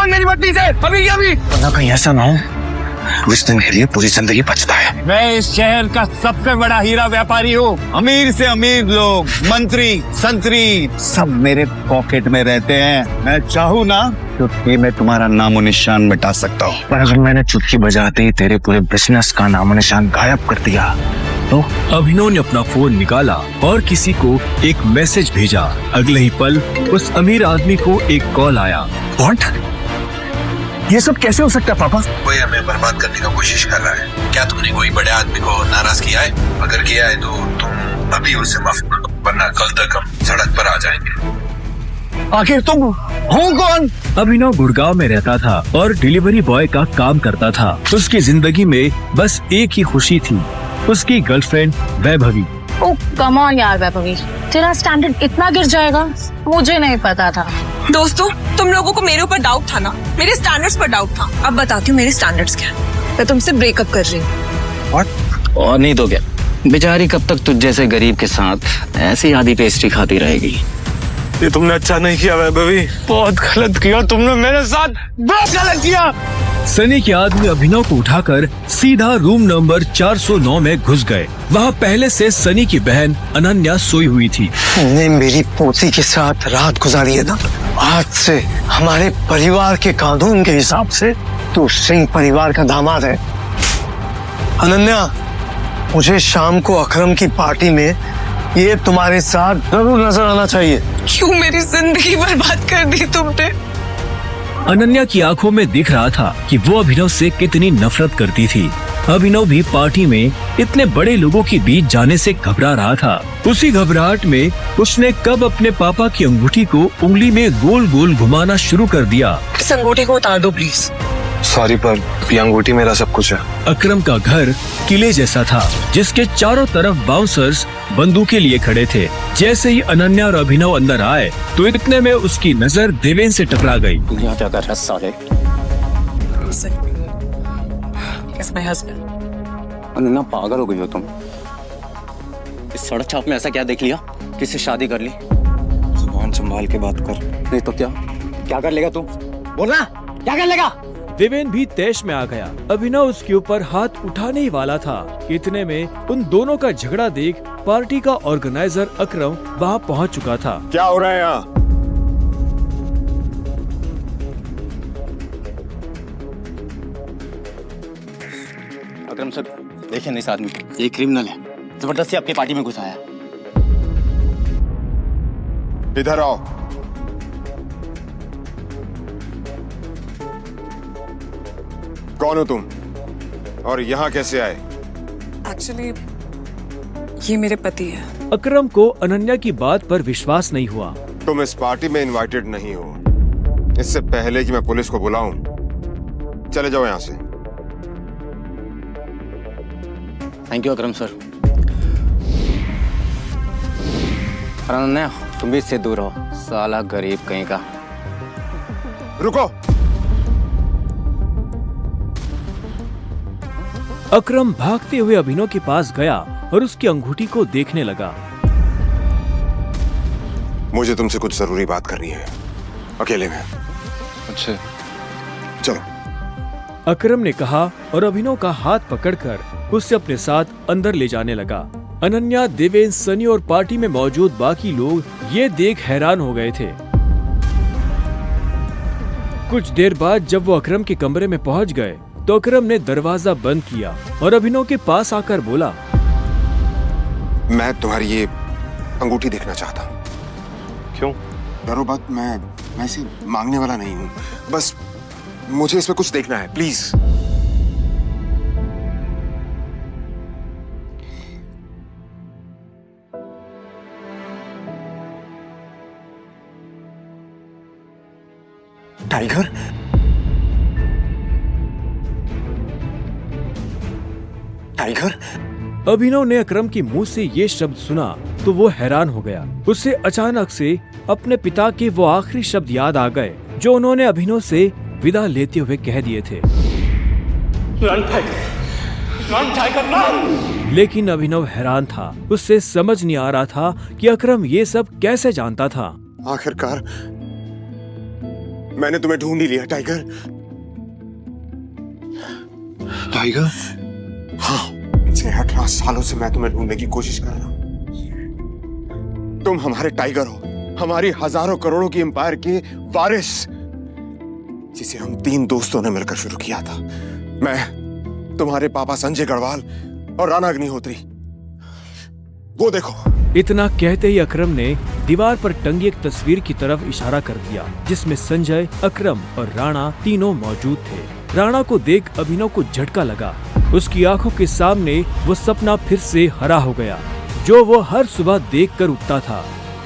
भाग मेरी पत्नी से अभी की अभी। वरना कहीं ऐसा ना हो उस दिन के लिए पूरी जिंदगी बचता है। मैं इस शहर का सबसे बड़ा हीरा व्यापारी हूँ। अमीर से अमीर लोग, मंत्री, संतरी सब मेरे पॉकेट में रहते हैं। मैं चाहूँ ना चुटकी में तुम्हारा नामो निशान मिटा सकता हूँ। पर अगर मैंने चुटकी बजाते ही तेरे पूरे बिजनेस का नामो निशान गायब कर दिया तो? अभिनव ने अपना फोन निकाला और किसी को एक मैसेज भेजा। अगले ही पल उस अमीर आदमी को एक कॉल आया। व्हाट? ये सब कैसे हो सकता है पापा? कोई हमें बर्बाद करने का कोशिश कर रहा है। क्या तुमने कोई बड़े आदमी को नाराज किया है? अगर किया है तो तुम अभी उससे माफी मांगो, वरना कल तक हम सड़क पर आ जाएंगे। आखिर तुम हो कौन? अभिनव गुड़गांव में रहता था और डिलीवरी बॉय का काम करता था। उसकी जिंदगी में बस एक ही खुशी थी, उसकी girlfriend Vaibhavi. Oh come on यार वैभवी, तेरा स्टैंडर्ड इतना गिर जाएगा मुझे नहीं पता था। दोस्तों, तुम लोगों को मेरे ऊपर डाउट था ना, मेरे स्टैंडर्ड्स पर डाउट था। अब बताती हूँ मेरे स्टैंडर्ड्स क्या है। मैं तुमसे ब्रेकअप कर रही हूँ। और नहीं तो क्या, बेचारी कब तक तुझ जैसे गरीब के साथ ऐसी आधी पेस्ट्री खाती रहेगी। ये तुमने अच्छा नहीं किया वैभवी, बहुत गलत किया तुमने मेरे साथ, बहुत गलत किया। सनी के आदमी अभिनव को उठाकर सीधा रूम नंबर 409 में घुस गए। वहाँ पहले से सनी की बहन अनन्या सोई हुई थी। तुमने मेरी पोती के साथ रात गुजारी है ना, आज से हमारे परिवार के कानून के हिसाब से तू सिंह परिवार का दामाद है। अनन्या, मुझे शाम को अकरम की पार्टी में ये तुम्हारे साथ जरूर नजर आना चाहिए। क्यों मेरी जिंदगी बर्बाद कर दी तुमने? अनन्या की आंखों में दिख रहा था कि वो अभिनव से कितनी नफरत करती थी। अभिनव भी पार्टी में इतने बड़े लोगों के बीच जाने से घबरा रहा था। उसी घबराहट में उसने कब अपने पापा की अंगूठी को उंगली में गोल गोल घुमाना शुरू कर दिया। इस अंगूठी को उतार दो प्लीज। सॉरी पर ये अंगूठी मेरा सब कुछ है। अकरम का घर किले जैसा था जिसके चारों तरफ बाउंसर्स बंदूकें लिए खड़े थे। जैसे ही अनन्या और अभिनव अंदर आए तो इतने में उसकी नजर देवेन से टकरा गई। यहाँ क्या कर रहा है साले? अनन्या, पागल हो गई हो तुम? इस सड़क छाप में ऐसा क्या देख लिया किससे शादी कर ली? जुबान संभाल के बात कर, नहीं तो क्या कर लेगा तू? बोलना, क्या कर लेगा? देवेन भी तैश में आ गया। अभिनव उसके ऊपर हाथ उठाने ही वाला था। इतने में उन दोनों का झगड़ा देख पार्टी का ऑर्गेनाइजर अकरम वहाँ पहुँच चुका था। क्या हो रहा है यहाँ? अकरम सर, देखिए ना इस आदमी को, ये क्रिमिनल है, जबरदस्ती आपकी पार्टी में घुसाया। इधर आओ। कौन हो तुम और यहाँ कैसे आए? एक्चुअली ये मेरे पति है। अकरम को अनन्या की बात पर विश्वास नहीं हुआ। तुम इस पार्टी में इनवाइटेड नहीं हो। इससे पहले कि मैं पुलिस को बुलाऊं, चले जाओ यहाँ से। Thank you Akram sir. Ananya, तुम भी इससे दूर रहो, साला गरीब कहीं का। रुको। अकरम भागते हुए अभिनव के पास गया और उसकी अंगूठी को देखने लगा। मुझे तुमसे कुछ जरूरी बात करनी है, अकेले में। अच्छा, चलो। अकरम ने कहा और अभिनव का हाथ पकड़कर उसे अपने साथ अंदर ले जाने लगा। अनन्या, देवेन, सनी और पार्टी में मौजूद बाकी लोग ये देख हैरान हो गए थे। कुछ देर बाद जब वो अकरम के कमरे में पहुंच गए तो अकरम ने दरवाजा बंद किया और अभिनव के पास आकर बोला, मैं तुम्हारी ये अंगूठी देखना चाहता हूँ। क्यों? डरो मत, मैं इसे मांगने वाला नहीं हूँ, बस मुझे इसमें कुछ देखना है, प्लीज। टाइगर? टाइगर? अभिनव ने अकरम के मुंह से ये शब्द सुना तो वो हैरान हो गया। उसे अचानक से अपने पिता के वो आखिरी शब्द याद आ गए जो उन्होंने अभिनव से विदा लेते हुए कह दिए थे। लेकिन अभिनव हैरान था, उससे समझ नहीं आ रहा था कि अकरम ये सब कैसे जानता था। आखिरकार मैंने तुम्हें ढूंढ ही लिया टाइगर। टाइगर? हाँ, पिछले 18 सालों से मैं तुम्हें ढूंढने की कोशिश कर रहा हूं। तुम हमारे टाइगर हो, हमारी हजारों करोड़ों की एम्पायर के वारिस, जिसे हम 3 दोस्तों ने मिलकर शुरू किया था। मैं, तुम्हारे पापा संजय गढ़वाल और राणा अग्निहोत्री। वो देखो। इतना कहते ही अकरम ने दीवार पर टंगी एक तस्वीर की तरफ इशारा कर दिया, जिसमें संजय, अकरम और राणा तीनों मौजूद थे। राणा को देख अभिनव को झटका लगा। उसकी आंखों के सामने वो सपना फिर से हरा हो गया, जो वो हर सुबह देखकर उठता था।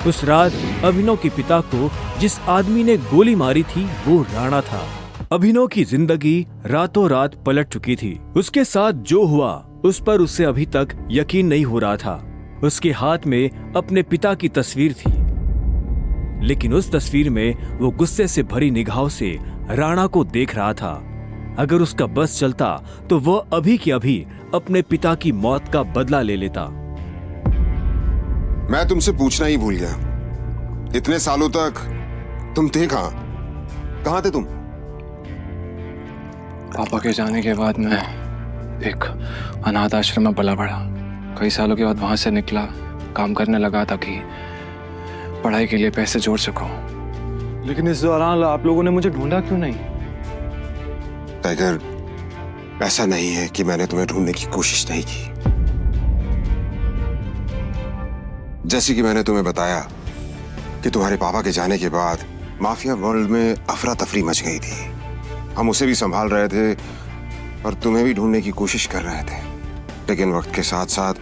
उस रात अभिनव के पिता को जिस आदमी ने गोली मारी थी वो राणा था। अभिनव की जिंदगी रातों रात पलट चुकी थी। उसके साथ जो हुआ उस पर उसे अभी तक यकीन नहीं हो रहा था। उसके हाथ में अपने पिता की तस्वीर थी, लेकिन उस तस्वीर में वो गुस्से से भरी निगाहों से राणा को देख रहा था। अगर उसका बस चलता तो वो अभी की अभी अपने पिता की मौत का बदला ले लेता। मैं तुमसे पूछना ही भूल गया, इतने सालों तक तुम थे कहां? कहां थे तुम? पापा के जाने के बाद मैं एक अनाथ आश्रम में पला बढ़ा। कई सालों के बाद वहां से निकला, काम करने लगा ताकि पढ़ाई के लिए पैसे जोड़ सकूं। लेकिन इस दौरान आप लोगों ने मुझे ढूंढा क्यों नहीं? टाइगर, ऐसा नहीं है कि मैंने तुम्हें ढूंढने की कोशिश नहीं की। जैसे कि मैंने तुम्हें बताया कि तुम्हारे पापा के जाने के बाद माफिया वर्ल्ड में अफरा तफरी मच गई थी। हम उसे भी संभाल रहे थे और तुम्हें भी ढूंढने की कोशिश कर रहे थे, लेकिन वक्त के साथ साथ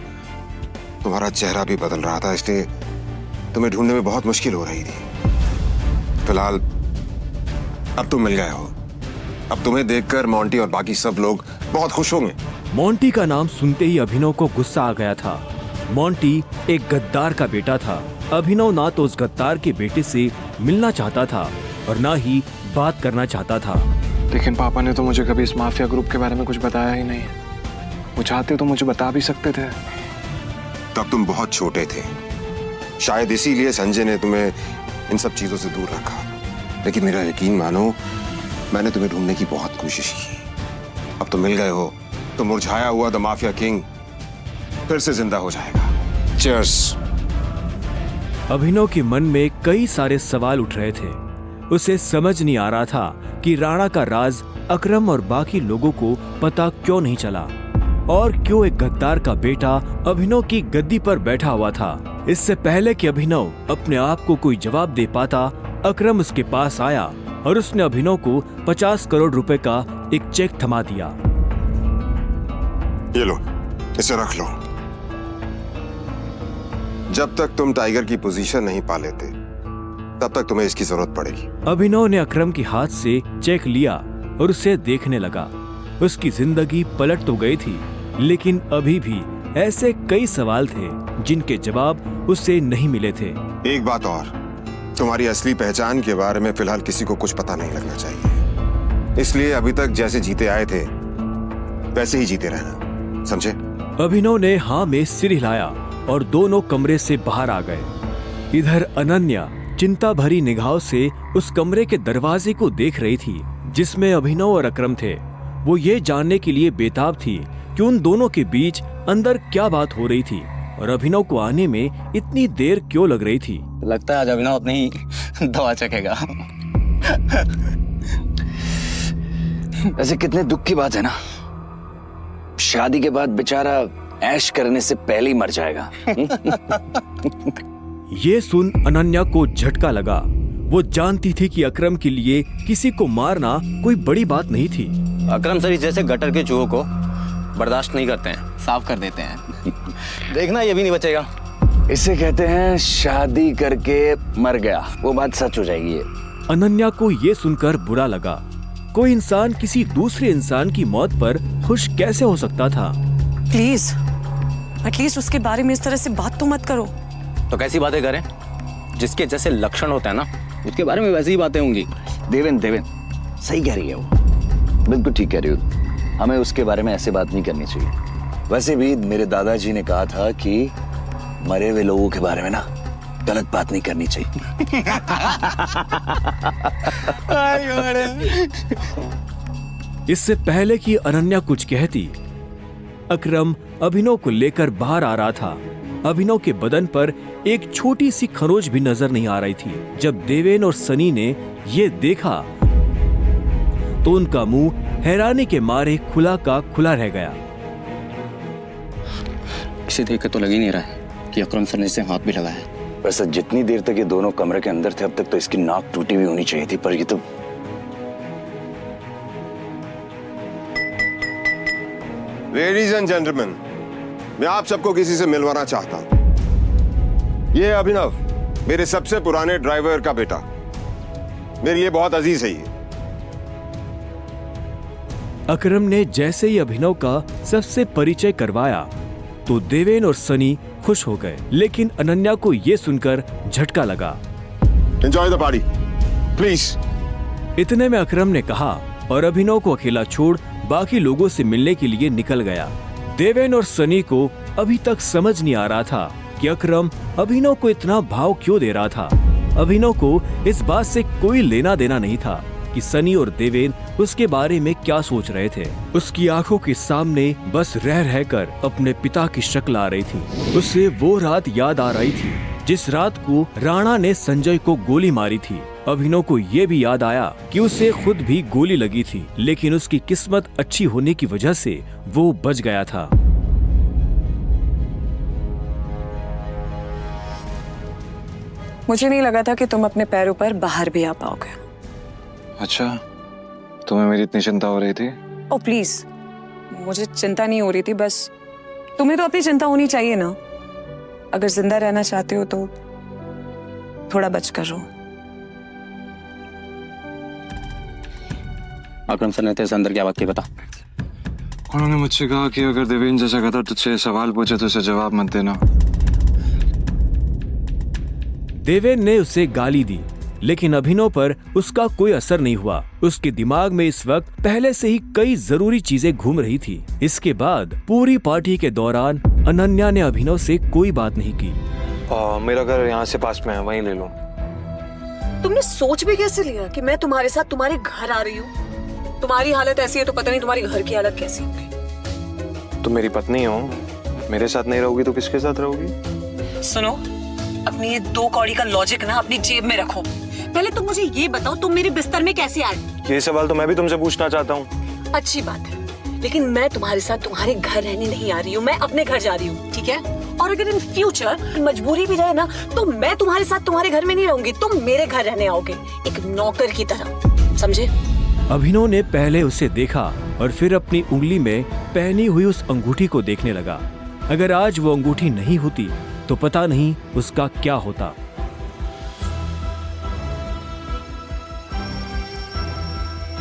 तुम्हारा चेहरा भी बदल रहा था, इसलिए तुम्हें ढूंढने में बहुत मुश्किल हो रही थी। फिलहाल अब तुम मिल गए हो। अब तुम्हें देखकर मोंटी और बाकी सब लोग बहुत खुश होंगे। मोंटी का नाम सुनते ही अभिनव को गुस्सा आ गया था। मोंटी एक गद्दार का बेटा था। अभिनव ना तो उस गद्दार के बेटे से मिलना चाहता था और ना ही बात करना चाहता था। लेकिन पापा ने तो मुझे कभी इस माफिया ग्रुप के बारे में कुछ बताया ही नहीं। वो चाहते तो मुझे बता भी सकते थे। तब तुम बहुत छोटे थे, शायद इसीलिए संजय ने तुम्हें इन सब चीजों से दूर रखा। लेकिन मेरा यकीन मानो, मैंने तुम्हें ढूंढने की बहुत कोशिश की। अब तुम मिल गए हो तो मुरझाया हुआ द माफिया किंग फिर से जिंदा हो जाएगा। चीयर्स। अभिनव के मन में कई सारे सवाल उठ रहे थे। उसे समझ नहीं आ रहा था कि राणा का राज अकरम और बाकी लोगों को पता क्यों नहीं चला, और क्यों एक गद्दार का बेटा अभिनव की गद्दी पर बैठा हुआ था। इससे पहले कि अभिनव अपने आप को कोई जवाब दे पाता, अकरम उसके पास आया और उसने अभिनव को 50 करोड़ रुपए का एक चेक थमा दिया। ये लो, इसे रख लो। जब तक तुम टाइगर की पोजीशन नहीं पा लेते, तब तक तुम्हें इसकी जरूरत पड़ेगी। अभिनव ने अकरम के हाथ से चेक लिया और उसे देखने लगा। उसकी जिंदगी पलट तो गई थी, लेकिन अभी भी ऐसे कई सवाल थे जिनके जवाब उसे नहीं मिले थे। एक बात और, तुम्हारी असली पहचान के बारे में फिलहाल किसी को कुछ पता नहीं लगना चाहिए। इसलिए अभी तक जैसे जीते आए थे वैसे ही जीते रहना, समझे? अभिनव ने हाँ में सिर हिलाया और दोनों कमरे से बाहर आ गए। इधर अनन्या चिंता भरी निगाहों से उस कमरे के दरवाजे को देख रही थी जिसमें अभिनव और अकरम थे। वो ये जानने के लिए बेताब थी कि उन दोनों के बीच अंदर क्या बात हो रही थी और अभिनव को आने में इतनी देर क्यों लग रही थी। लगता है आज अभिनव अपनी दवा चखेगा। ऐसे कितने दुख की बात है ना, शादी के बाद बेचारा ऐश करने से पहले ही मर जाएगा। ये सुन अनन्या को झटका लगा। वो जानती थी कि अकरम के लिए किसी को मारना कोई बड़ी बात नहीं थी। अकरम सर जैसे गटर के चूहों को बर्दाश्त नहीं करते हैं, साफ कर देते हैं। देखना ये भी नहीं बचेगा। इसे कहते हैं शादी करके मर गया, वो बात सच हो जाएगी ये। अनन्या को ये सुनकर बुरा लगा। कोई इंसान किसी दूसरे इंसान की मौत पर खुश कैसे हो सकता था? प्लीज एटलीस्ट उसके बारे में इस तरह से बात तो मत करो। तो कैसी बातें करें? जिसके जैसे लक्षण होते हैं ना, उसके बारे में वैसी ही बातें होंगी। देवेन सही कह रही है वो, बिल्कुल ठीक कह रही हो। हमें उसके बारे में ऐसे बात नहीं करनी चाहिए। वैसे भी मेरे दादाजी ने कहा था कि मरे हुए लोगों के बारे में ना गलत बात नहीं करनी चाहिए। इससे पहले कि अनन्या कुछ कहती, अकरम अभिनव को लेकर बाहर आ रहा था। अभिनव के बदन पर एक छोटी सी खरोच भी नजर नहीं आ रही थी। जब देवेन और सनी ने ये देखा तो उनका मुंह हैरानी के मारे खुला का खुला रह गया। इसे देख के तो लग ही नहीं रहा है कि अकरम सर ने इसे हाथ भी लगाया है। वैसे जितनी देर तक ये दोनों कमरे के अंदर थे अब तक तो इसकी नाक टूटी हुई होनी चाहिए थी, पर ये तो लेडीज एंड जेंटलमैन, मैं आप सबको किसी से मिलवाना चाहता हूं। ये अभिनव, मेरे सबसे पुराने ड्राइवर का बेटा, मेरे लिए बहुत अजीज है ये। अकरम ने जैसे ही अभिनव का सबसे परिचय करवाया तो देवेन और सनी खुश हो गए, लेकिन अनन्या को ये सुनकर झटका लगा। Enjoy the party please. इतने में अकरम ने कहा और अभिनव को अकेला छोड़ बाकी लोगों से मिलने के लिए निकल गया। देवेन और सनी को अभी तक समझ नहीं आ रहा था कि अकरम अभिनव को इतना भाव क्यों दे रहा था। अभिनव को इस बात से कोई लेना देना नहीं था कि सनी और देवेन उसके बारे में क्या सोच रहे थे। उसकी आंखों के सामने बस रह रहकर अपने पिता की शक्ल आ रही थी। उसे वो रात याद आ रही थी जिस रात को राणा ने संजय को गोली मारी थी। अभिनव को ये भी याद आया कि उसे खुद भी गोली लगी थी, लेकिन उसकी किस्मत अच्छी होने की वजह से वो बच गया था। मुझे नहीं लगा था कि तुम अपने पैरों पर बाहर भी आ पाओगे। अच्छा, तुम्हें मेरी इतनी चिंता हो रही थी? ओ प्लीज, मुझे चिंता नहीं हो रही थी, बस तुम्हें तो अपनी चिंता होनी चाहिए ना। अगर जिंदा रहना चाहते हो तो थोड़ा बच कर रहो। अकरम सर ने तेरे से अंदर क्या बात की बता। उन्होंने मुझसे कहा कि अगर देवेन जैसा कहता तुझसे सवाल पूछे तो उसे जवाब मत देना। देवेन ने उसे गाली दी, लेकिन अभिनव पर उसका कोई असर नहीं हुआ। उसके दिमाग में इस वक्त पहले से ही कई जरूरी चीजें घूम रही थी। इसके बाद पूरी पार्टी के दौरान अनन्या ने अभिनव से कोई बात नहीं की। मेरा घर यहाँ से पास में है, वहीं ले लो। तुमने सोच भी कैसे लिया कि मैं तुम्हारे साथ तुम्हारे घर आ रही हूँ? तुम्हारी हालत ऐसी है तो पता नहीं तुम्हारी घर की हालत कैसी होगी। तुम मेरी पत्नी हो, मेरे साथ नहीं रहोगी तो किसके साथ रहोगी? सुनो, अपनी ये 2 कौड़ी का लॉजिक ना अपनी जेब में रखो। पहले तुम मुझे ये बताओ, तुम मेरे बिस्तर में कैसे आए? ये सवाल तो मैं भी तुमसे पूछना चाहता हूँ। अच्छी बात है, लेकिन मैं तुम्हारे साथ तुम्हारे घर रहने नहीं आ रही हूँ, मैं अपने घर जा रही हूँ, ठीक है? और अगर इन फ्यूचर मजबूरी भी रहे ना तो मैं तुम्हारे साथ तुम्हारे घर में नहीं रहूंगी, तुम मेरे घर रहने आओगे एक नौकर की तरह, समझे? अभिनव ने पहले उसे देखा और फिर अपनी उंगली में पहनी हुई उस अंगूठी को देखने लगा। अगर आज वो अंगूठी नहीं होती तो पता नहीं उसका क्या होता।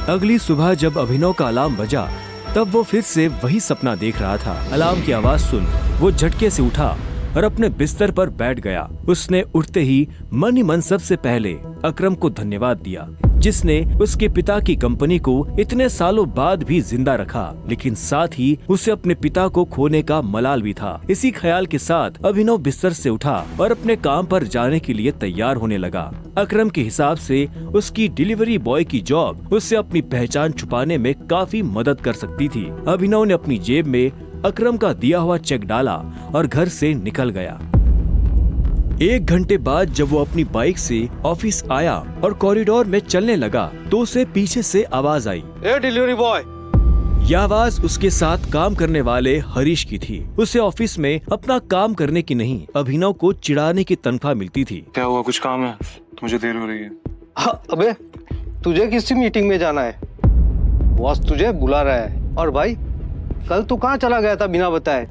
अगली सुबह जब अभिनव का अलार्म बजा तब वो फिर से वही सपना देख रहा था। अलार्म की आवाज सुन वो झटके से उठा और अपने बिस्तर पर बैठ गया। उसने उठते ही मन ही मन सबसे पहले अकरम को धन्यवाद दिया, जिसने उसके पिता की कंपनी को इतने सालों बाद भी जिंदा रखा, लेकिन साथ ही उसे अपने पिता को खोने का मलाल भी था। इसी ख्याल के साथ अभिनव बिस्तर से उठा और अपने काम पर जाने के लिए तैयार होने लगा। अकरम के हिसाब से उसकी डिलीवरी बॉय की जॉब उससे अपनी पहचान छुपाने में काफी मदद कर सकती थी। अभिनव ने अपनी जेब में अकरम का दिया हुआ चेक डाला और घर से निकल गया। 1 घंटे बाद जब वो अपनी बाइक से ऑफिस आया और कॉरिडोर में चलने लगा तो उसे पीछे से आवाज आई, ए डिलीवरी बॉय। यह आवाज उसके साथ काम करने वाले हरीश की थी। उसे ऑफिस में अपना काम करने की नहीं, अभिनव को चिढ़ाने की तनख्वाह मिलती थी। क्या हुआ, कुछ काम है? मुझे देर हो रही है। हाँ, अबे तुझे किसी मीटिंग में जाना है, बॉस तुझे बुला रहा है। और भाई कल तू कहाँ चला गया था बिना बताए?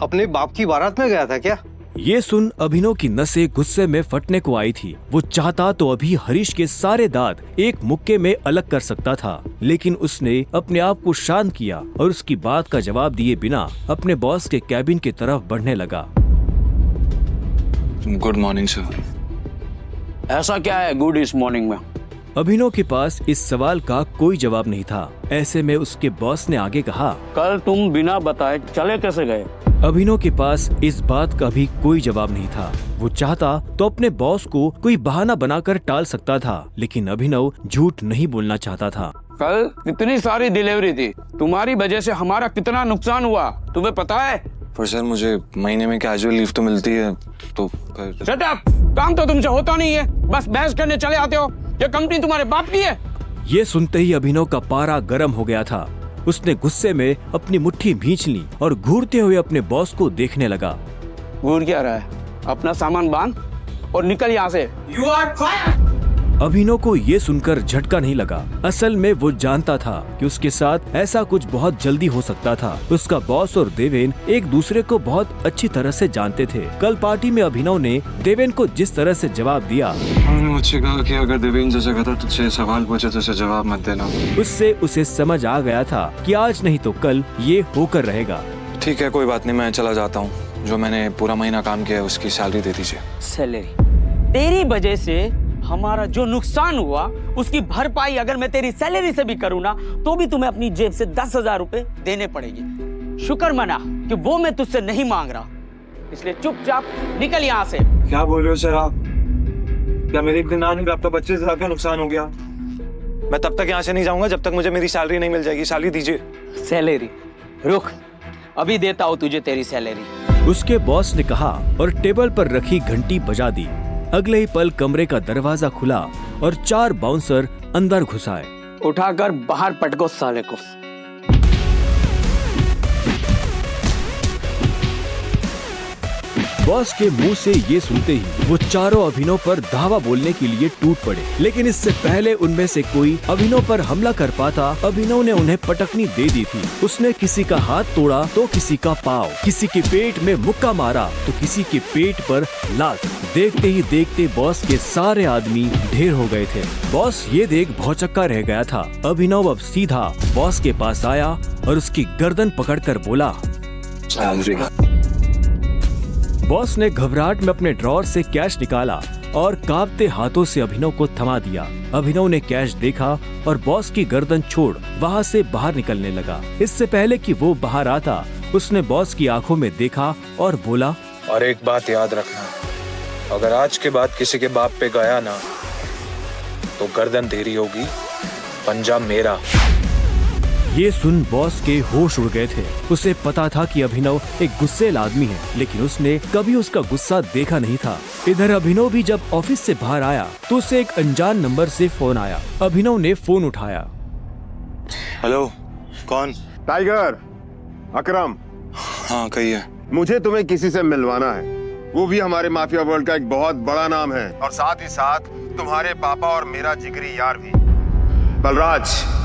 अपने बाप की बारात में गया था क्या? ये सुन अभिनव की नसें गुस्से में फटने को आई थी। वो चाहता तो अभी हरीश के सारे दांत एक मुक्के में अलग कर सकता था, लेकिन उसने अपने आप को शांत किया और उसकी बात का जवाब दिए बिना अपने बॉस के कैबिन की तरफ बढ़ने लगा। Good morning sir. ऐसा क्या है गुड इस मॉर्निंग में? अभिनव के पास इस सवाल का कोई जवाब नहीं था। ऐसे में उसके बॉस ने आगे कहा, कल तुम बिना बताए चले कैसे गए? अभिनव के पास इस बात का भी कोई जवाब नहीं था। वो चाहता तो अपने बॉस को कोई बहाना बनाकर टाल सकता था, लेकिन अभिनव झूठ नहीं बोलना चाहता था। कल इतनी सारी डिलीवरी थी, तुम्हारी वजह से हमारा कितना नुकसान हुआ तुम्हें पता है? पर सर मुझे महीने में कैजुअल लीव तो मिलती है, तो शट अप! काम तो तुमसे होता नहीं है, बस बहस करने चले आते हो। ये कंपनी तुम्हारे बाप की है। ये सुनते ही अभिनव का पारा गर्म हो गया था। उसने गुस्से में अपनी मुट्ठी भींच ली और घूरते हुए अपने बॉस को देखने लगा। घूर क्या रहा है? अपना सामान बांध और निकल यहाँ से। You are fire! अभिनव को ये सुनकर झटका नहीं लगा। असल में वो जानता था कि उसके साथ ऐसा कुछ बहुत जल्दी हो सकता था। उसका बॉस और देवेन एक दूसरे को बहुत अच्छी तरह से जानते थे। कल पार्टी में अभिनव ने देवेन को जिस तरह से जवाब दिया, उन्होंने मुझसे कहा कि अगर देवेन जैसा कहता तुझसे सवाल पूछे तो उसे जवाब मत देना। उससे उसे समझ आ गया था कि आज नहीं तो कल ये होकर रहेगा। ठीक है, कोई बात नहीं, मैं चला जाता हूँ। जो मैंने पूरा महीना काम किया है उसकी सैलरी दे दीजिए। सैलरी? तेरी वजह से हमारा जो नुकसान हुआ उसकी भरपाई अगर मैं तेरी सैलरी से भी करूँ ना, तो भी तुम्हें अपनी जेब से 10,000 रुपए देने पड़ेगी। शुक्र मना कि वो मैं तुझसे नहीं मांग रहा, इसलिए चुपचाप निकल यहाँ से। क्या बोल रहे हो सर आप? क्या मेरे एक दिन आने का 25,000 का नुकसान हो गया? मैं तब तक यहाँ से नहीं जाऊंगा जब तक मुझे मेरी सैलरी नहीं मिल जाएगी। सैलरी दीजिए। सैलरी? रुक, अभी देता हूँ तुझे तेरी सैलरी। उसके बॉस ने कहा और टेबल पर रखी घंटी बजा दी। अगले ही पल कमरे का दरवाजा खुला और 4 बाउंसर अंदर घुस आए। उठाकर बाहर पटको साले को। बॉस के मुंह से ये सुनते ही वो चारों अभिनव पर धावा बोलने के लिए टूट पड़े, लेकिन इससे पहले उनमें से कोई अभिनव पर हमला कर पाता, अभिनव ने उन्हें पटकनी दे दी थी। उसने किसी का हाथ तोड़ा तो किसी का पाँव, किसी के पेट में मुक्का मारा तो किसी के पेट पर लात। देखते ही देखते बॉस के सारे आदमी ढेर हो गए थे। बॉस ये देख भौचक्का रह गया था। अभिनव अब सीधा बॉस के पास आया और उसकी गर्दन पकड़कर बोला, बॉस ने घबराहट में अपने ड्रॉर से कैश निकाला और कांपते हाथों से अभिनव को थमा दिया। अभिनव ने कैश देखा और बॉस की गर्दन छोड़ वहाँ से बाहर निकलने लगा। इससे पहले कि वो बाहर आता, उसने बॉस की आंखों में देखा और बोला, और एक बात याद रखना, अगर आज के बाद किसी के बाप पे गया ना तो गर्दन तेरी होगी, पंजा मेरा। ये सुन बॉस के होश उड़ गए थे। उसे पता था कि अभिनव एक गुस्सैल आदमी है, लेकिन उसने कभी उसका गुस्सा देखा नहीं था। इधर अभिनव भी जब ऑफिस से बाहर आया तो उसे एक अनजान नंबर से फोन आया। अभिनव ने फोन उठाया। हेलो, कौन? टाइगर, अकरम। हाँ कहिए। मुझे तुम्हें किसी से मिलवाना है, वो भी हमारे माफिया वर्ल्ड का एक बहुत बड़ा नाम है, और साथ ही साथ तुम्हारे पापा और मेरा जिगरी यार भी, बलराज।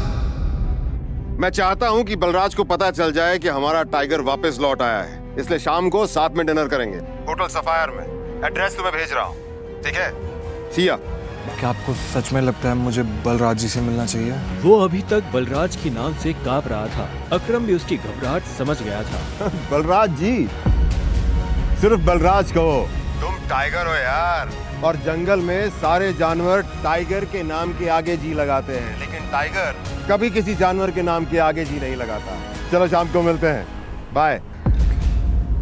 मैं चाहता हूं कि बलराज को पता चल जाए कि हमारा टाइगर वापस लौट आया है, इसलिए शाम को साथ में डिनर करेंगे होटल सफायर में। एड्रेस तुम्हें भेज रहा हूं, ठीक है? सिया। क्या आपको सच में लगता है मुझे बलराज जी से मिलना चाहिए? वो अभी तक बलराज के नाम से कांप रहा था। अकरम भी उसकी घबराहट समझ गया था। बलराज जी, सिर्फ बलराज कहो। तुम टाइगर हो यार, और जंगल में सारे जानवर टाइगर के नाम के आगे जी लगाते हैं, लेकिन टाइगर कभी किसी जानवर के नाम के आगे जी नहीं लगाता। चलो शाम को मिलते हैं, बाय।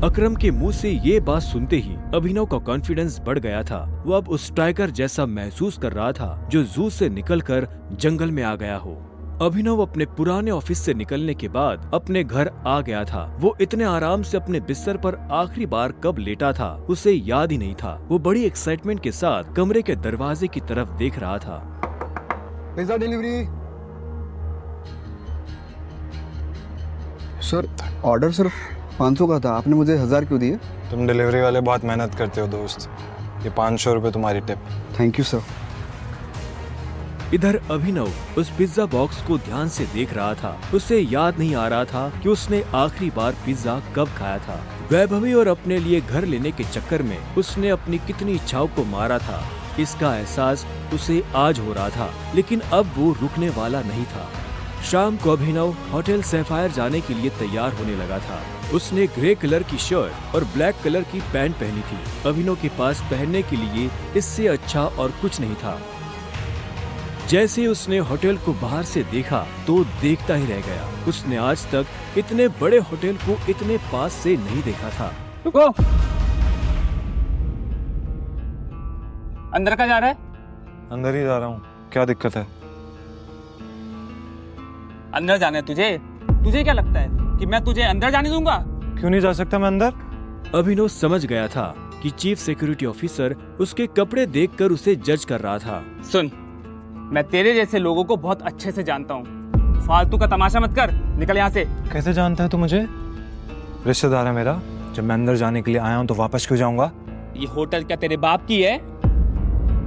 अकरम के मुंह से ये बात सुनते ही अभिनव का कॉन्फिडेंस बढ़ गया था। वो अब उस टाइगर जैसा महसूस कर रहा था जो जू से निकलकर जंगल में आ गया हो। अभिनव अपने पुराने ऑफिस से निकलने के बाद अपने घर आ गया था। वो इतने आराम से अपने बिस्तर पर आखिरी बार कब लेटा था उसे याद ही नहीं था। वो बड़ी एक्साइटमेंट के साथ कमरे के दरवाजे की तरफ देख रहा था। Pizza delivery. सर, ऑर्डर सिर्फ 500 का था, आपने मुझे 1000 क्यों दिए? तुम डिलीवरी वाले बहुत मेहनत करते हो दोस्त, ये 500 रुपए तुम्हारी टिप। Thank you sir. इधर अभिनव उस पिज्जा बॉक्स को ध्यान से देख रहा था। उसे याद नहीं आ रहा था कि उसने आखिरी बार पिज्जा कब खाया था। वैभवी और अपने लिए घर लेने के चक्कर में उसने अपनी कितनी इच्छाओं को मारा था, इसका एहसास उसे आज हो रहा था, लेकिन अब वो रुकने वाला नहीं था। शाम को अभिनव होटल सैफायर जाने के लिए तैयार होने लगा था। उसने ग्रे कलर की शर्ट और ब्लैक कलर की पैंट पहनी थी। अभिनव के पास पहनने के लिए इससे अच्छा और कुछ नहीं था। जैसे ही उसने होटल को बाहर से देखा तो देखता ही रह गया। उसने आज तक इतने बड़े होटल को इतने पास से नहीं देखा था। रुको, अंदर का जा रहा है? अंदर ही जा रहा हूँ, क्या दिक्कत है? अंदर जाना है तुझे? तुझे क्या लगता है कि मैं तुझे अंदर जाने दूंगा? क्यों नहीं जा सकता मैं अंदर? अभिनव समझ गया था कि चीफ सिक्योरिटी ऑफिसर उसके कपड़े देखकर उसे जज कर रहा था। सुन, मैं तेरे जैसे लोगों को बहुत अच्छे से जानता हूँ, फालतू का तमाशा मत कर, निकल यहाँ से। कैसे जानता है तू मुझे? रिश्तेदार है मेरा, जब मैं अंदर जाने के लिए आया हूँ तो वापस क्यों जाऊंगा? ये होटल क्या तेरे बाप की है?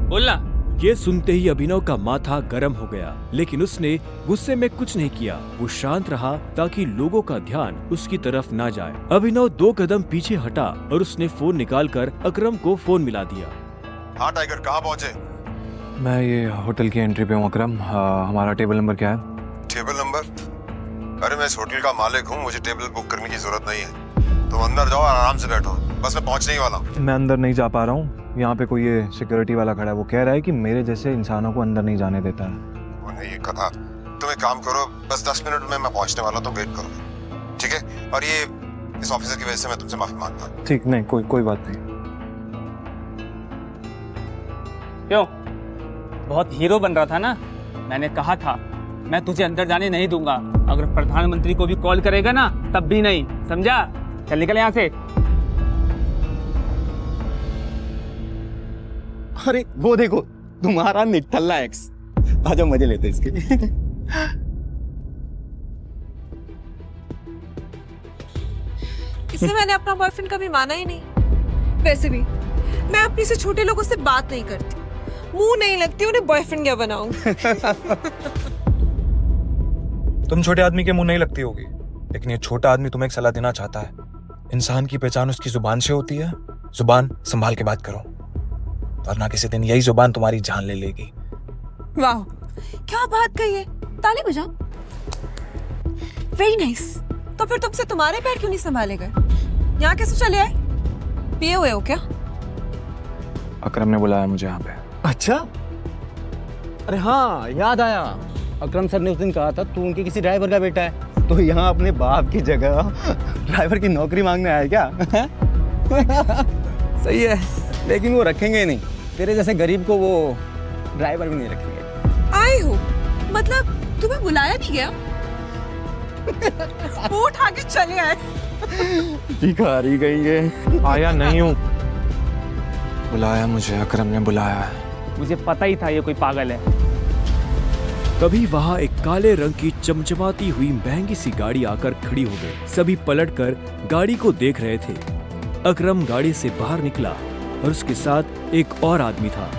बोलना। ये सुनते ही अभिनव का माथा गर्म हो गया, लेकिन उसने गुस्से में कुछ नहीं किया। वो शांत रहा ताकि लोगों का ध्यान उसकी तरफ ना जाए। अभिनव 2 कदम पीछे हटा और उसने फोन निकालकर अकरम को फोन मिला दिया। हाँ टाइगर, कहाँ पहुंचे? मैं ये होटल की एंट्री पे हूँ अकरम। हमारा टेबल नंबर क्या है? Table number? अरे मैं इस होटल का मालिक हूँ, मुझे टेबल बुक करने की जरूरत नहीं है। तुम अंदर जाओ, आराम से बैठो, बस मैं पहुंचने ही वाला हूँ। मैं अंदर नहीं जा पा रहा हूँ। यहाँ पे कोई ये सिक्योरिटी वाला खड़ा है, वो कह रहा है कि मेरे जैसे इंसानों को अंदर नहीं जाने देता है। वो नहीं, ये कथा। तुम एक काम करो, बस 10 मिनट में मैं पहुंचने वाला, तो वेट करो, ठीक है? और ये इस ऑफिसर की वजह से मैं तुमसे माफी मांगता हूँ। ठीक, नहीं कोई बात नहीं। क्यों, बहुत हीरो बन रहा था ना? मैंने कहा था मैं तुझे अंदर जाने नहीं दूंगा। अगर प्रधानमंत्री को भी कॉल करेगा ना तब भी नहीं, समझा? चल निकल यहाँ से। अरे वो देखो, तुम्हारा निठल्ला एक्स। आजा मजे लेते इसके। इसलिए मैंने अपना बॉयफ्रेंड कभी माना ही नहीं। वैसे भी मैं अपने से छोटे लोगों से बात नहीं करती, मुंह नहीं लगती, उन्हें बॉयफ्रेंड क्या बनाऊं? तुम छोटे आदमी के मुंह नहीं लगती होगी, लेकिन ये छोटा आदमी तुम्हें एक सलाह देना चाहता है। इंसान की पहचान उसकी जुबान से होती है। जुबान संभाल के बात करो, वरना किसी दिन यही जुबान तुम्हारी जान ले लेगी। वाह, क्या बात कही है। ताली बजाओ। Very nice. तो फिर तुमसे तुम्हारे पैर क्यों नहीं संभाले गए? यहाँ कैसे चले आए? पिए हुए हो क्या? अकरम ने बुलाया मुझे यहाँ पे। अच्छा, अरे हाँ याद आया, अकरम सर ने उस दिन कहा था तू उनके किसी ड्राइवर का बेटा है, तो यहाँ अपने बाप की जगह ड्राइवर की नौकरी मांगने आया क्या? सही है, लेकिन वो रखेंगे नहीं, तेरे जैसे गरीब को वो ड्राइवर भी नहीं रखेंगे। आए हो मतलब तुम्हें बुलाया नहीं गया? वो उठा के चले आए। भिखारी गएंगे। आया नहीं हूँ, बुलाया मुझे, अकरम ने बुलाया है। मुझे पता ही था ये कोई पागल है। तभी वहाँ एक काले रंग की चमचमाती हुई महंगी सी गाड़ी आकर खड़ी हो गई। सभी पलटकर गाड़ी को देख रहे थे। अकरम गाड़ी से बाहर निकला और उसके साथ एक और आदमी था।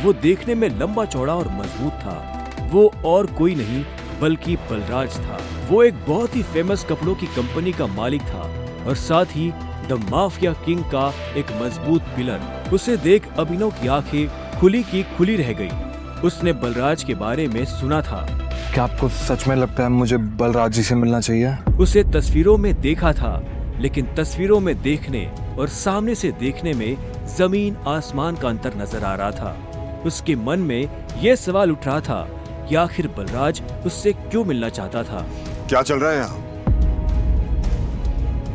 वो देखने में लंबा चौड़ा और मजबूत था। वो और कोई नहीं बल्कि बलराज था। वो एक बहुत ही फेमस कपड़ों की कंपनी का मालिक था और साथ ही द माफिया किंग का एक मजबूत पिलर। उसे देख अभिनव की आंखें खुली की खुली रह गई। उसने बलराज के बारे में सुना था। क्या आपको सच में लगता है मुझे बलराज जी से मिलना चाहिए? उसे तस्वीरों में देखा था, लेकिन तस्वीरों में देखने और सामने से देखने में जमीन आसमान का अंतर नजर आ रहा था। उसके मन में यह सवाल उठ रहा था कि आखिर बलराज उससे क्यों मिलना चाहता था। क्या चल रहा है यहाँ?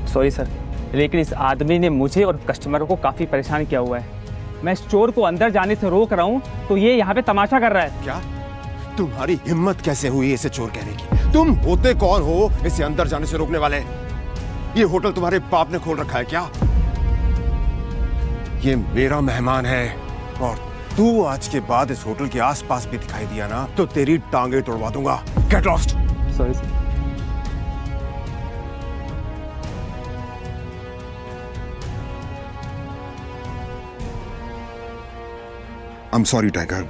सॉरी सर, लेकिन इस आदमी ने मुझे और कस्टमरों को काफी परेशान किया हुआ है। मैं इस चोर को अंदर जाने से रोक रहा हूँ तो ये यहाँ पे तमाशा कर रहा है। क्या तुम्हारी हिम्मत कैसे हुई इसे चोर कहने की? तुम होते कौन हो इसे अंदर जाने से रोकने वाले? ये होटल तुम्हारे बाप ने खोल रखा है क्या? ये मेरा मेहमान है और तू आज के बाद इस होटल के आसपास भी दिखाई दिया ना तो तेरी टांगे तोड़वा दूंगा। Get lost. Sorry sir. I am sorry tiger,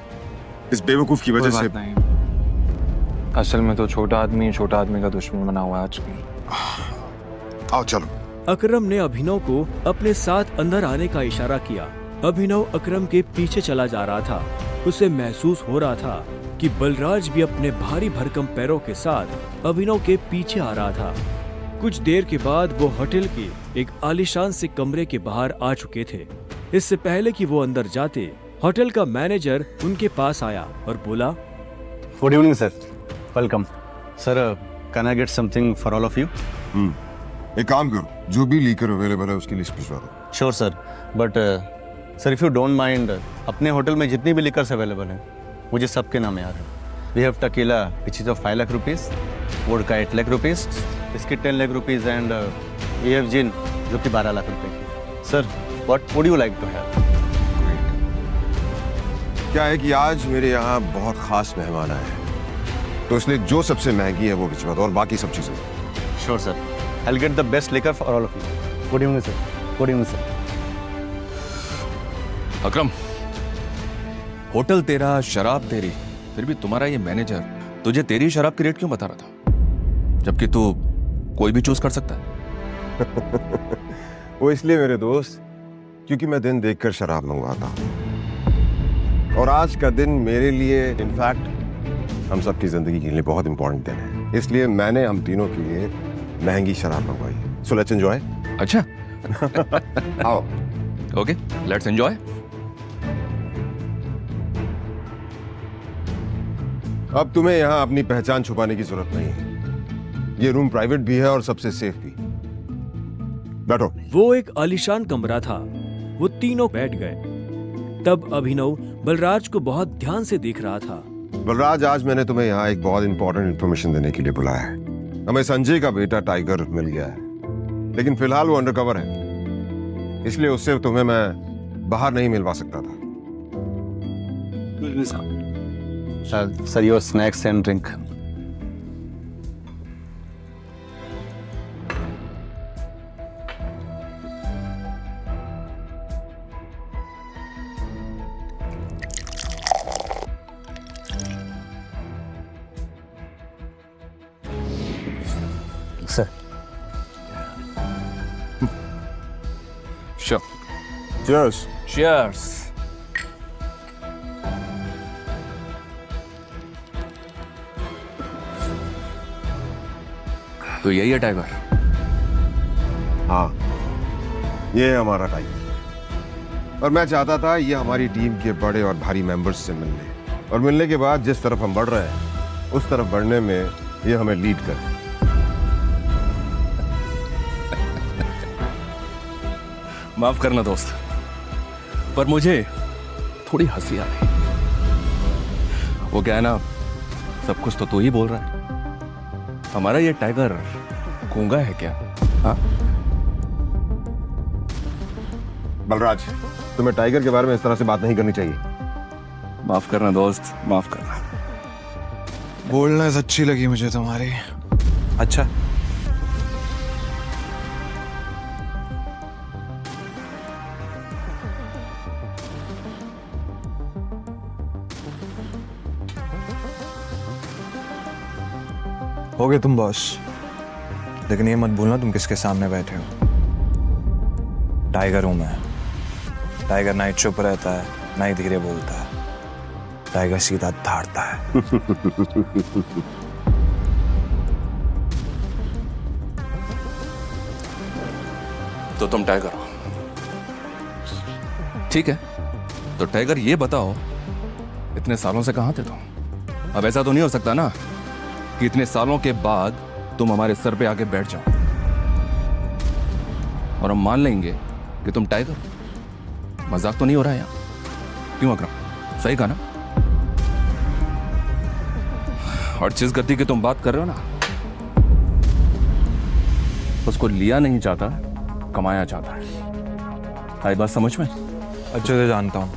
इस बेवकूफ की वजह से। नहीं, असल में तो छोटा आदमी का दुश्मन बना हुआ है आजकल। आओ चलो। अकरम ने अभिनव को अपने साथ अंदर आने का इशारा किया। अभिनव अकरम के पीछे चला जा रहा था। उसे महसूस हो रहा था कि बलराज भी अपने भारी भरकम पैरों के साथ अभिनव के पीछे आ रहा था। कुछ देर के बाद वो होटल के एक आलीशान से कमरे के बाहर आ चुके थे। इससे पहले कि वो अंदर जाते, होटल का मैनेजर उनके पास आया और बोला, good evening sir, welcome sir. Can I get something for all of you? एक काम करो, जो भी लीकर अवेलेबल है उसकी लिस्ट भिजवा दो। Sure sir, but sir if you don't mind, अपने होटल में जितनी भी लिकर्स अवेलेबल हैं मुझे सबके नाम याद है। We have tequila which is of 5 lakh rupees, vodka 8 lakh rupees, biscuit 10 lakh rupees and we have gin जो कि 12 लाख रुपए की। Sir what would you like to have? क्या है कि आज मेरे यहाँ बहुत खास मेहमान आए हैं, तो इसलिए जो सबसे महंगी है वो भिजवा दो और बाकी सब चीजें। Sure sir, I will get the best liquor for all of you. Good evening sir. Good evening sir. Akram, hotel तेरा, शराब तेरी, फिर भी तुम्हारा ये मैनेजर तुझे तेरी शराब की रेट क्यों बता रहा था, जबकि तू कोई भी चूज कर सकता है? वो इसलिए मेरे दोस्त क्योंकि मैं दिन देखकर शराब मंगवाता हूँ, और आज का दिन मेरे लिए, इनफैक्ट हम सबकी जिंदगी के लिए बहुत इंपॉर्टेंट दिन है, इसलिए मैंने हम तीनों के लिए महंगी शराब मंगवाई। So let's enjoy. अच्छा आओ। Okay, let's enjoy. अब तुम्हें यहाँ अपनी पहचान छुपाने की जरूरत नहीं है, ये रूम प्राइवेट भी है और सबसे सेफ भी। बैठो। वो एक आलीशान कमरा था। वो तीनों बैठ गए। तब अभिनव बलराज को बहुत ध्यान से देख रहा था। बलराज, आज मैंने तुम्हें यहाँ एक बहुत इंपॉर्टेंट इन्फॉर्मेशन देने के लिए बुलाया है। हमें संजय का बेटा टाइगर मिल गया है, लेकिन फिलहाल वो अंडरकवर है, इसलिए उससे तुम्हें मैं बाहर नहीं मिलवा सकता था। Sir your snacks and drink. Sir Sure. Cheers. Cheers. तो यही है टाइगर? हाँ, ये है हमारा टाइगर, और मैं चाहता था ये हमारी टीम के बड़े और भारी मेंबर्स से मिलने, और मिलने के बाद जिस तरफ हम बढ़ रहे हैं उस तरफ बढ़ने में ये हमें लीड करे। माफ करना दोस्त, पर मुझे थोड़ी हंसी आ रही। वो क्या है ना, सब कुछ तो तू ही बोल रहा है। हमारा ये टाइगर गूंगा है क्या? हाँ? बलराज, तुम्हें टाइगर के बारे में इस तरह से बात नहीं करनी चाहिए। माफ करना दोस्त, माफ करना। बोलनेस अच्छी लगी मुझे तुम्हारी। अच्छा, हो गए तुम बॉस, लेकिन ये मत भूलना तुम किसके सामने बैठे हो। टाइगर हूं मैं। टाइगर ना ही चुप रहता है, ना ही धीरे बोलता है। टाइगर सीधा धाड़ता है। तो तुम टाइगर हो, ठीक है? तो टाइगर ये बताओ, इतने सालों से कहां थे तुम? अब ऐसा तो नहीं हो सकता ना कि इतने सालों के बाद तुम हमारे सर पे आके बैठ जाओ और हम मान लेंगे कि तुम टाइगर हो। मजाक तो नहीं हो रहा है यहाँ? क्यों अकरम, सही कहा ना? और जिस गति की तुम बात कर रहे हो ना, उसको लिया नहीं चाहता, कमाया चाहता है। आई बात समझ में? अच्छे से जानता हूँ,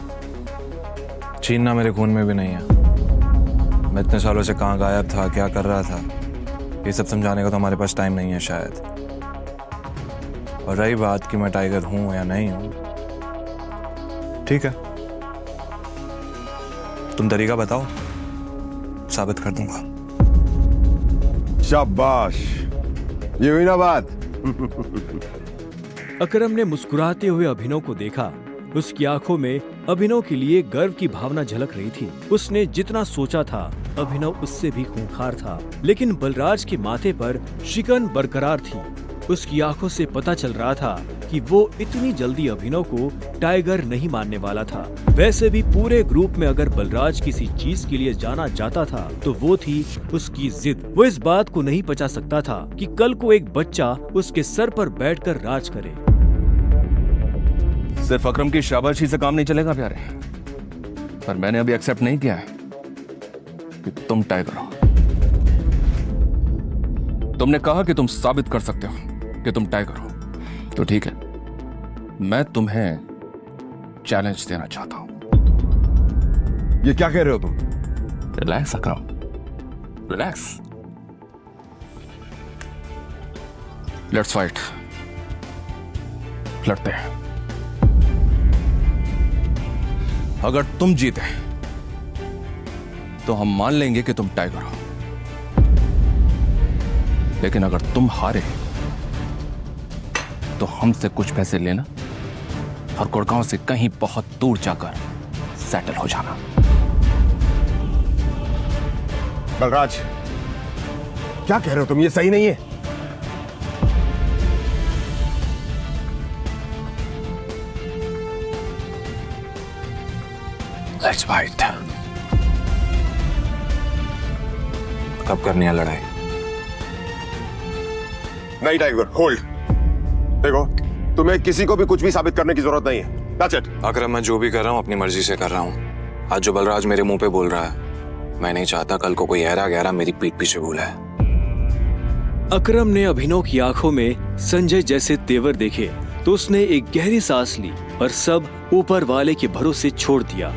छीनना मेरे खून में भी नहीं है। मैं इतने सालों से कहाँ गायब था, क्या कर रहा था, ये सब समझाने का तो हमारे पास टाइम नहीं है शायद। और रही बात कि मैं टाइगर हूं या नहीं हूं, ठीक है, तुम तरीका बताओ, साबित कर दूंगा। शाबाश, ये हुई ना बात। अकरम ने मुस्कुराते हुए अभिनव को देखा। उसकी आंखों में अभिनव के लिए गर्व की भावना झलक रही थी। उसने जितना सोचा था, अभिनव उससे भी खूंखार था, लेकिन बलराज के माथे पर शिकन बरकरार थी। उसकी आंखों से पता चल रहा था कि वो इतनी जल्दी अभिनव को टाइगर नहीं मानने वाला था। वैसे भी पूरे ग्रुप में अगर बलराज किसी चीज के लिए जाना जाता था तो वो थी उसकी जिद। वो इस बात को नहीं पचा सकता था कि कल को एक बच्चा उसके सर पर बैठकर राज करे। सिर्फ अकरम की शाबाशी से काम नहीं चलेगा प्यारे, पर मैंने अभी एक्सेप्ट नहीं किया है कि तुम टाइगर हो। तुमने कहा कि तुम साबित कर सकते हो कि तुम टाइगर हो, तो ठीक है, मैं तुम्हें चैलेंज देना चाहता हूं। ये क्या कह रहे हो तुम? Relax Akram, relax. Let's fight, लड़ते हैं। अगर तुम जीते तो हम मान लेंगे कि तुम टाइगर हो, लेकिन अगर तुम हारे तो हमसे कुछ पैसे लेना और गुड़गांव से कहीं बहुत दूर जाकर सेटल हो जाना। बलराज, क्या कह रहे हो तुम? ये सही नहीं है। Let's fight. कब करनी है लड़ाई? नहीं टाइगर, होल्ड। देखो, तुम्हें किसी को भी कुछ भी साबित करने की जरूरत नहीं है। That's it. अगर मैं जो भी कर रहा हूँ अपनी मर्जी से कर रहा हूँ। आज जो बलराज मेरे मुंह पे बोल रहा है, मैं नहीं चाहता कल को कोई ऐरा गहरा मेरी पीठ पीछे बोला है। अकरम ने अभिनव की आंखों में संजय जैसे तेवर देखे तो उसने एक गहरी सांस ली और सब ऊपर वाले के भरोसे छोड़ दिया।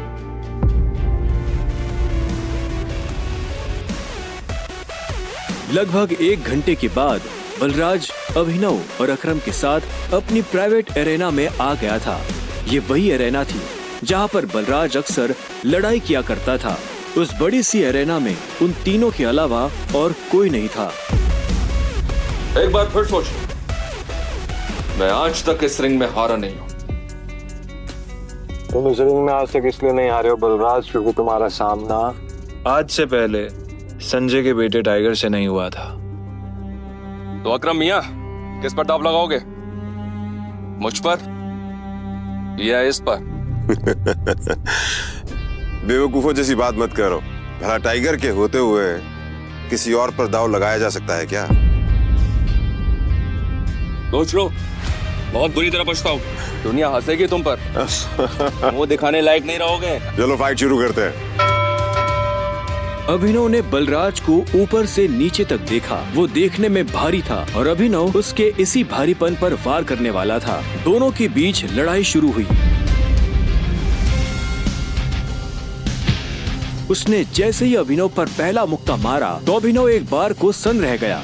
लगभग 1 घंटे के बाद बलराज अभिनव और अकरम के साथ अपनी प्राइवेट एरेना में आ गया था। ये वही एरेना थी जहां पर बलराज अक्सर लड़ाई किया करता था। उस बड़ी सी एरेना में उन तीनों के अलावा और कोई नहीं था। एक बार फिर सोच, मैं आज तक इस रिंग में हारा नहीं हूं। तुम इस रिंग में आज तक इसलिए नहीं हारे हो बलराज, क्योंकि तुम्हारा सामना आज से पहले संजय के बेटे टाइगर से नहीं हुआ था। तो अकरम मियां, किस पर दांव लगाओगे? मुझ पर या इस पर? बेवकूफों जैसी बात मत करो। भला टाइगर के होते हुए किसी और पर दांव लगाया जा सकता है क्या? सोच लो, बहुत बुरी तरह पछताओ। दुनिया हंसेगी तुम पर, मुंह दिखाने लायक नहीं रहोगे। चलो फाइट शुरू करते हैं। अभिनव ने बलराज को ऊपर से नीचे तक देखा। वो देखने में भारी था और अभिनव उसके इसी भारीपन पर वार करने वाला था। दोनों के बीच लड़ाई शुरू हुई। उसने जैसे ही अभिनव पर पहला मुक्का मारा तो अभिनव एक बार को सन रह गया।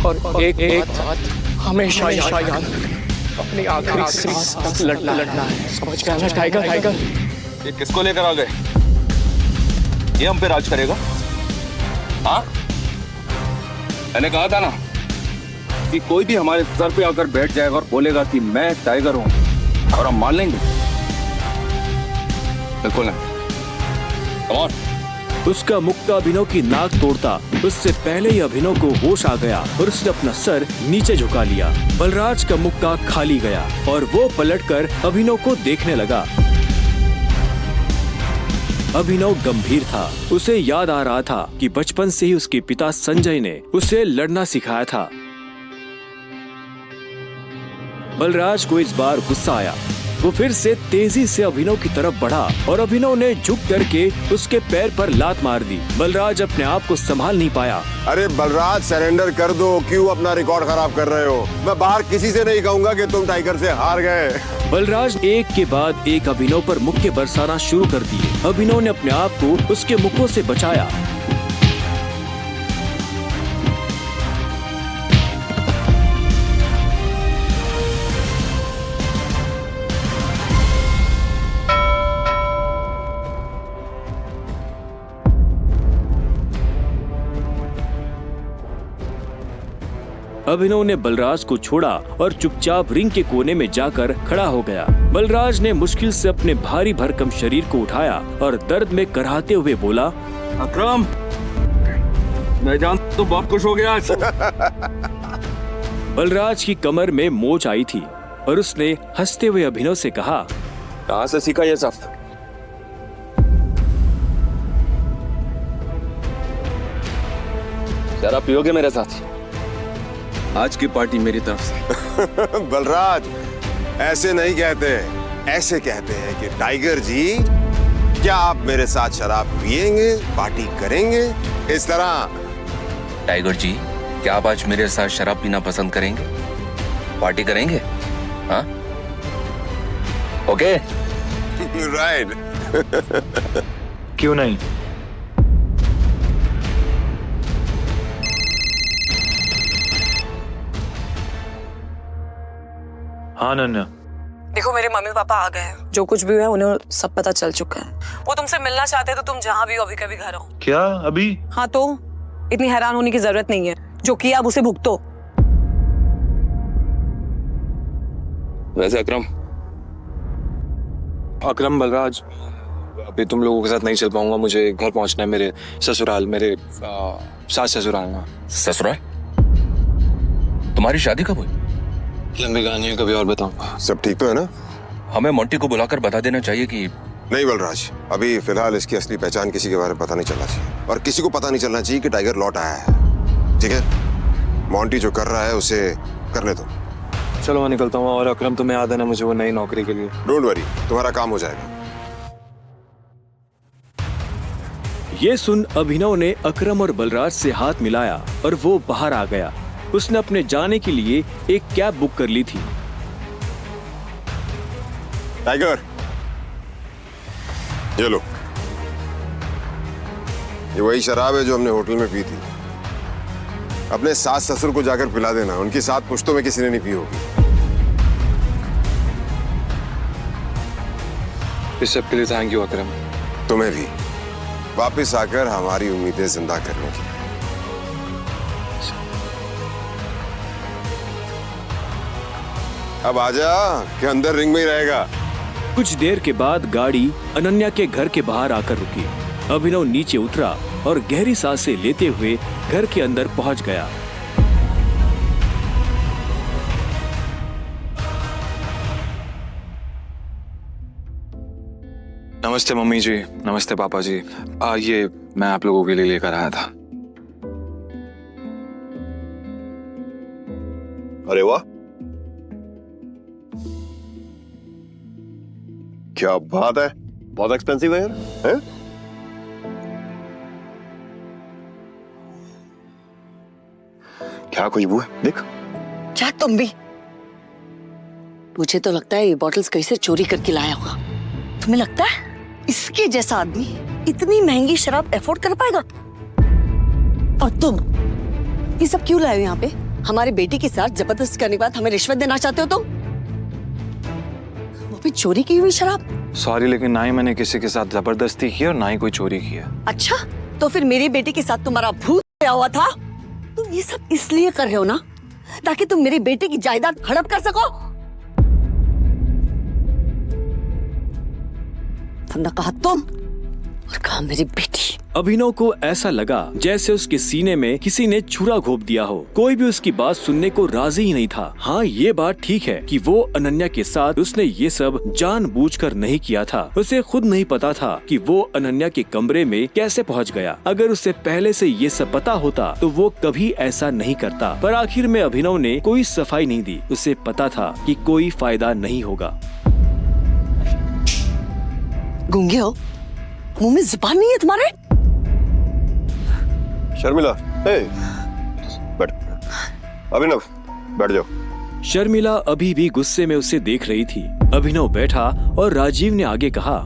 और एक बात हमेशा याद, अपनी आखिरी सांस तक लड़ना है। समझ गया ना टाइगर? ये किसको लेकर आ गए? ये हम पे राज करेगा? हाँ, मैंने कहा था ना कि कोई भी हमारे सर पे आकर बैठ जाएगा और बोलेगा कि मैं टाइगर हूं और हम मान लेंगे। बिल्कुल नहीं। Come on. उसका मुक्का अभिनव की नाक तोड़ता उससे पहले ही अभिनव को होश आ गया और उसने अपना सर नीचे झुका लिया। बलराज का मुक्का खाली गया और वो पलटकर अभिनव को देखने लगा। अभिनव गंभीर था। उसे याद आ रहा था कि बचपन से ही उसके पिता संजय ने उसे लड़ना सिखाया था। बलराज को इस बार गुस्सा आया। वो फिर से तेजी से अभिनव की तरफ बढ़ा और अभिनव ने झुक करके उसके पैर पर लात मार दी। बलराज अपने आप को संभाल नहीं पाया। अरे बलराज, सरेंडर कर दो। क्यों अपना रिकॉर्ड खराब कर रहे हो? मैं बाहर किसी से नहीं कहूंगा कि तुम टाइगर से हार गए। बलराज एक के बाद एक अभिनव पर मुक्के बरसाना शुरू कर दिए। अभिनव ने अपने आप को उसके मुक्कों से बचाया। अभिनव ने बलराज को छोड़ा और चुपचाप रिंग के कोने में जाकर खड़ा हो गया। बलराज ने मुश्किल से अपने भारी भरकम शरीर को उठाया और दर्द में कराहते हुए बोला, अकरम, मैं जानता तो बहुत खुश हो गया आज। बलराज की कमर में मोच आई थी और उसने हंसते हुए अभिनव से कहा, कहाँ से सीखा ये सब? शराब पियोगे मेरे साथ? आज की पार्टी मेरी तरफ से। बलराज, ऐसे नहीं कहते, ऐसे कहते हैं कि टाइगर जी, क्या आप मेरे साथ शराब पिएंगे, पार्टी करेंगे? इस तरह। टाइगर जी, क्या आप आज मेरे साथ शराब पीना पसंद करेंगे? पार्टी करेंगे? हाँ? ओके? राइट। क्यों नहीं? हाँ अनन्या। देखो, मेरे मम्मी पापा आ गए हैं। जो कुछ भी हुआ है उन्हें सब पता चल चुका है। वो तुमसे मिलना चाहते हैं तो तुम जहाँ भी हो अभी कभी घर आओ। क्या अभी? हाँ तो इतनी हैरान होने की जरूरत नहीं है। जो किया अब उसे भुगतो। वैसे अकरम बलराज, अभी तुम लोगों के साथ नहीं चल पाऊंगा। मुझे घर पहुंचना है, मेरे ससुराल, मेरे सास ससुराल में। ससुराल? तुम्हारी शादी कब हुई? लंबी कहानी है, कभी और बताऊंगा। सब ठीक तो है ना? हमें मोंटी को बुलाकर बता देना चाहिए कि नहीं बलराज, अभी फिलहाल इसकी असली पहचान किसी के बारे में पता नहीं चलना चाहिए, और किसी को पता नहीं चलना चाहिए कि टाइगर लौट आया है। ठीक है? मोंटी जो कर रहा है उसे करने दो। चलो मैं निकलता हूँ, और अकरम तुम्हें याद है ना मुझे वो नई नौकरी के लिए। डोंट वरी, तुम्हारा काम हो जाएगा। ये सुन अभिनव ने अकरम और बलराज से हाथ मिलाया और वो बाहर आ गया। उसने अपने जाने के लिए एक कैब बुक कर ली थी। टाइगर, ये लो, ये वही शराब है जो हमने होटल में पी थी। अपने सास ससुर को जाकर पिला देना, उनकी 7 पुश्तों में किसी ने नहीं पी होगी। इस सब के लिए थैंक यू अकरम। तुम्हें भी वापस आकर हमारी उम्मीदें जिंदा करने की। अब आजा, कि अंदर रिंग में ही रहेगा। कुछ देर के बाद गाड़ी अनन्या के घर के बाहर आकर रुकी। अभिनव नीचे उतरा और गहरी सांसें लेते हुए घर के अंदर पहुंच गया। नमस्ते मम्मी जी, नमस्ते पापा जी। ये मैं आप लोगों के लिए लेकर आया था। अरे वाह, क्या बात है, बहुत एक्सपेंसिव है यार। हैं? क्या खुशबू है, देख। क्या तुम भी? मुझे तो लगता है ये बॉटल्स कहीं से चोरी करके लाया होगा। तुम्हें लगता है इसके जैसा आदमी इतनी महंगी शराब अफोर्ड कर पाएगा? और तुम ये सब क्यों लाए हो यहाँ पे? हमारे बेटी के साथ जबरदस्ती करने के बाद हमें रिश्वत देना चाहते हो तुम? वो भी चोरी की हुई शराब? सॉरी, लेकिन ना ही मैंने किसी के साथ जबरदस्ती की और ना ही कोई चोरी की है। अच्छा, तो फिर मेरी बेटी के साथ तुम्हारा भूत आया हुआ था? तुम ये सब इसलिए कर रहे हो ना ताकि तुम मेरी बेटी की जायदाद हड़प कर सको? तुमने कहा तुम और कहा मेरी बेटी। अभिनव को ऐसा लगा जैसे उसके सीने में किसी ने छुरा घोंप दिया हो। कोई भी उसकी बात सुनने को राजी ही नहीं था। हाँ, ये बात ठीक है कि वो अनन्या के साथ उसने ये सब जानबूझकर नहीं किया था। उसे खुद नहीं पता था कि वो अनन्या के कमरे में कैसे पहुंच गया। अगर उसे पहले से ये सब पता होता तो वो कभी ऐसा नहीं करता। पर आखिर में अभिनव ने कोई सफाई नहीं दी। उसे पता था कि कोई फायदा नहीं होगा। गूंगे हो? मुंह में जुबान नहीं है तुम्हारे? शर्मिला, बैठ। अभिनव, बैठ जाओ। शर्मिला अभी भी गुस्से में उसे देख रही थी। अभिनव बैठा और राजीव ने आगे कहा,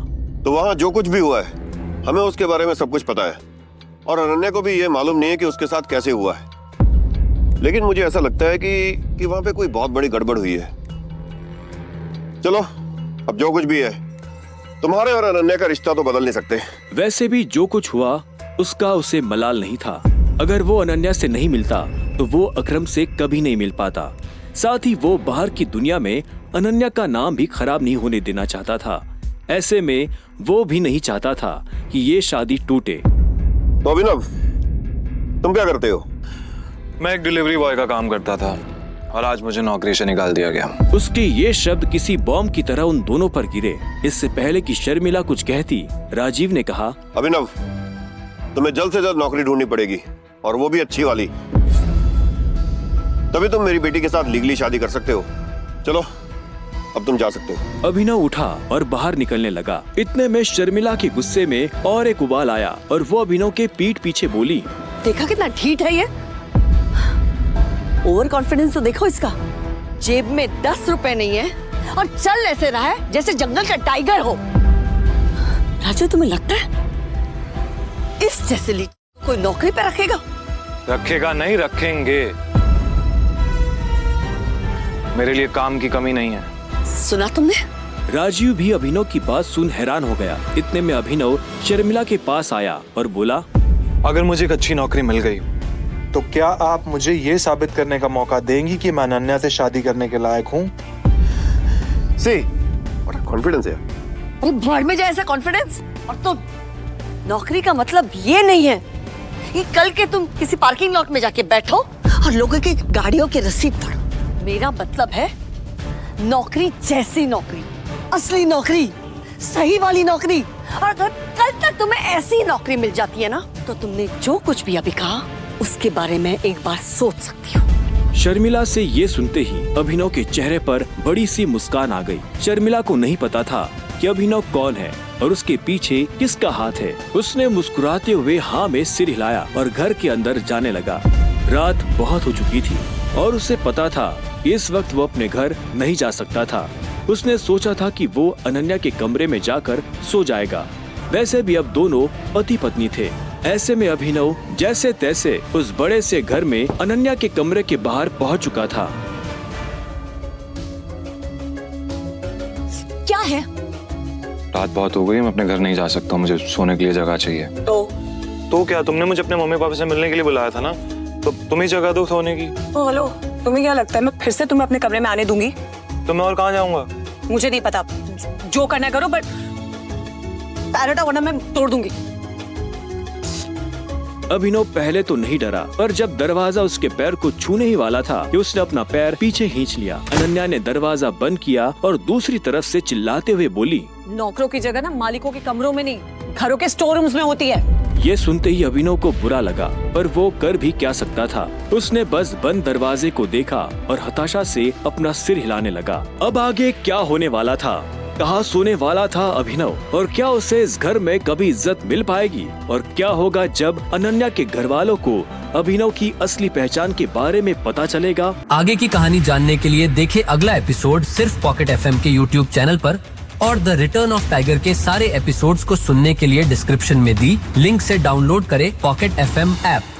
तो वहाँ जो कुछ भी हुआ है हमें उसके बारे में सब कुछ पता है, और अनन्या को भी ये मालूम नहीं है कि उसके साथ कैसे हुआ है। लेकिन मुझे ऐसा लगता है कि वहाँ पे कोई बहुत बड़ी गड़बड़ हुई है। चलो, अब जो कुछ भी है, तुम्हारे और अनन्या का रिश्ता तो बदल नहीं सकते। वैसे भी जो कुछ हुआ उसका उसे मलाल नहीं था। अगर वो अनन्या से नहीं मिलता तो वो अकरम से कभी नहीं मिल पाता। साथ ही वो बाहर की दुनिया में अनन्या का नाम भी खराब नहीं होने देना चाहता था। ऐसे में वो भी नहीं चाहता था कि ये शादी टूटे। तो अभिनव, तुम क्या करते हो? मैं एक डिलीवरी बॉय का काम करता था। और आज मुझे नौकरी से निकाल दिया गया। उसके ये शब्द किसी बॉम्ब की तरह उन दोनों पर गिरे। इससे पहले कि शर्मिला कुछ कहती, राजीव ने कहा, अभिनव, तुम्हें जल्द से जल्द नौकरी ढूंढनी पड़ेगी, और वो भी अच्छी वाली। तभी तुम मेरी बेटी के साथ लीगली शादी कर सकते हो। चलो, अब तुम जा सकते हो। अभिनव उठा और बाहर निकलने लगा। इतने में शर्मिला के गुस्से में और एक उबाल आया और वो अभिनव के पीठ पीछे बोली, देखा कितना ढीठ है ये। ओवर कॉन्फिडेंस तो देखो इसका। जेब में 10 रुपए नहीं है और चल ऐसे रहा है जैसे जंगल का टाइगर हो। राजू, तुम्हें लगता है इस जैसे ली कोई नौकरी पे रखेगा? रखेगा नहीं, रखेंगे। मेरे लिए काम की कमी नहीं है। सुना तुमने? राजीव भी अभिनव की बात सुन हैरान हो गया। इतने में अभिनव शर्मिला के पास आया और बोला, अगर मुझे एक अच्छी नौकरी मिल गई तो क्या आप मुझे ये साबित करने का मौका देंगी कि मैं अनन्या से शादी करने के लायक हूँ? सी, व्हाट कॉन्फिडेंस है। अरे भाड़ में जाए ऐसा कॉन्फिडेंस। और तो नौकरी का मतलब ये नहीं है कि कल के तुम किसी पार्किंग लॉट में जाके बैठो और लोगों की गाड़ियों की रसीद पढ़ो। मेरा मतलब है नौकरी जैसी नौकरी, असली नौकरी, सही वाली नौकरी। और अगर कल तक तुम्हें ऐसी नौकरी मिल जाती है ना, तो तुमने जो कुछ भी अभी कहा उसके बारे में एक बार सोच सकती हो। शर्मिला से ये सुनते ही अभिनव के चेहरे पर बड़ी सी मुस्कान आ गई। शर्मिला को नहीं पता था कि अभिनव कौन है और उसके पीछे किसका हाथ है। उसने मुस्कुराते हुए हाँ में सिर हिलाया और घर के अंदर जाने लगा। रात बहुत हो चुकी थी और उसे पता था इस वक्त वो अपने घर नहीं जा सकता था। उसने सोचा था कि वो अनन्या के कमरे में जाकर सो जाएगा। वैसे भी अब दोनों पति पत्नी थे। ऐसे में अभिनव जैसे तैसे उस बड़े से घर में अनन्या के कमरे के बाहर पहुंच चुका था। क्या है? रात बहुत हो गई, मैं अपने घर नहीं जा सकता, मुझे सोने के लिए जगह चाहिए। तो क्या, तुमने मुझे अपने मम्मी पापा से मिलने के लिए बुलाया था ना, तो तुम ही जगह दो सोने की। हेलो, तुम्हें क्या लगता है मैं फिर से तुम्हें अपने कमरे में आने दूंगी? तो मैं और कहाँ जाऊंगा? मुझे नहीं पता, जो करना करो, बट पैर हटाओ वरना मैं तोड़ दूंगी। अभिनव पहले तो नहीं डरा, पर जब दरवाजा उसके पैर को छूने ही वाला था कि उसने अपना पैर पीछे खींच लिया। अनन्या ने दरवाजा बंद किया और दूसरी तरफ से चिल्लाते हुए बोली, नौकरों की जगह ना मालिकों के कमरों में नहीं, घरों के स्टोर रूम्स में होती है। ये सुनते ही अभिनव को बुरा लगा, पर वो कर भी क्या सकता था। उसने बस बंद दरवाजे को देखा और हताशा से अपना सिर हिलाने लगा। अब आगे क्या होने वाला था, कहाँ सोने वाला था अभिनव, और क्या उसे इस घर में कभी इज्जत मिल पाएगी, और क्या होगा जब अनन्या के घर वालों को अभिनव की असली पहचान के बारे में पता चलेगा। आगे की कहानी जानने के लिए देखें अगला एपिसोड सिर्फ पॉकेट FM के YouTube चैनल पर, और द रिटर्न ऑफ टाइगर के सारे एपिसोड्स को सुनने के लिए डिस्क्रिप्शन में दी लिंक से डाउनलोड करें पॉकेट FM ऐप।